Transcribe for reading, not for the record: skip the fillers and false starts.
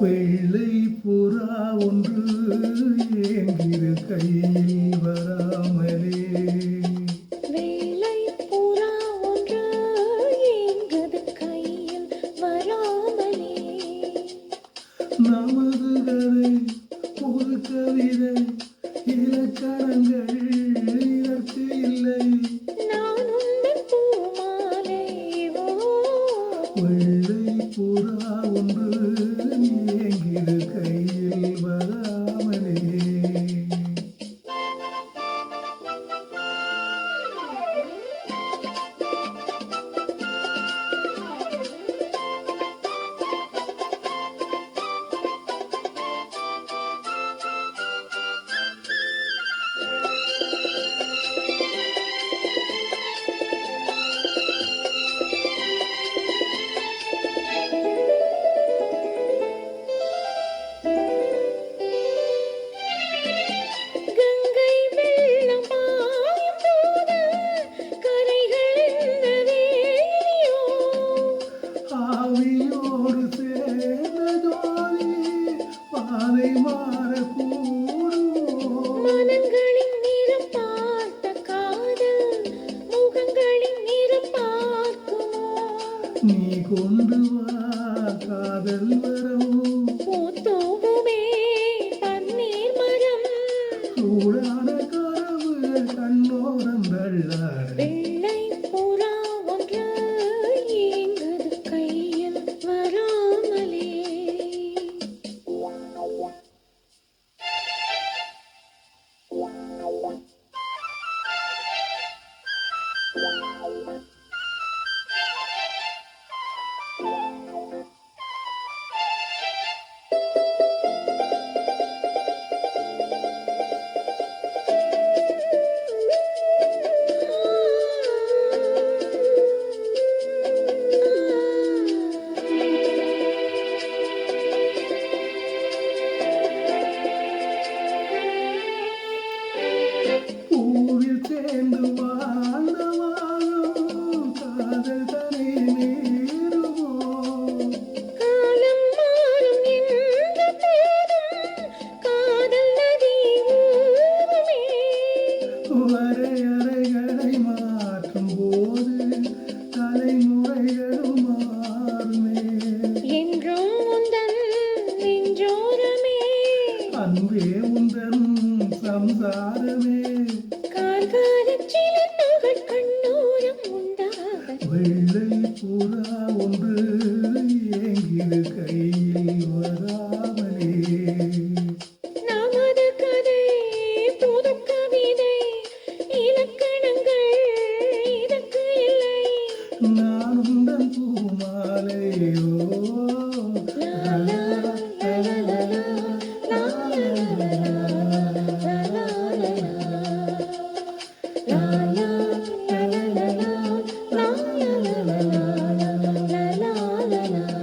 வெள்ளை புறா ஒன்று ஏங்கிரு கையில் வராமலே. வெள்ளை புறா ஒன்று ஏங்குது கையில் வராமலே. நமது கதை ஒரு கவிதை, இலக்கணங்கள் இதற்கு இல்லை. நான் உந்தன் பூமாலை. வெள்ளை புறா ஒன்று ஏங்கிரு கையில் வராமலே. கங்கை வெள்ளம் பாயும் போது கரைகள் என்ன வேலியோ. ஆவியோடு சேர்ந்த ஜோதி பாதை மாறக்கூடுமோ. மனங்களின் நிறம் பார்த்த காதல் முகங்களின் நிறம் பார்க்குமோ. நீ கொண்டு வா காதல் வரம், பூத்தோவுமே பன்னீர் மரம். சூடான கனவு கண்ணோரம் தள்ளாட. வெள்ளை புறா ஒன்று ஏங்குது கையில் வராமலே. பூவில் சேர்ந்து வாழ்ந்த வாழும் காதல் தனி நேருமோ. காலம் மாறும் என்ற போதும் காதல் நதி ஊறுமே. வரையறைகளை மாற்றும் போது தலைமுறைகளும் மாறுமே. என்றும் உந்தன் நெஞ்சோரமே. அன்பே உந்தன் சம்சாரமே. கார்காலச் சிலந்தைகள் கண்ணோரம் உண்டாக. வெள்ளை புறா ஒன்று ஏங்கிரு கையில் வராமலே. நமது கதை புது கவிதை, இலக்கணங்கள் இதற்கு இல்லை. நான் உந்தன் பூமாலையோ. லா, லா, லா, லா, லா, லா, லா, லா, லா, லா, லா, லா, லா. La la la la la la la la la la la la la la la.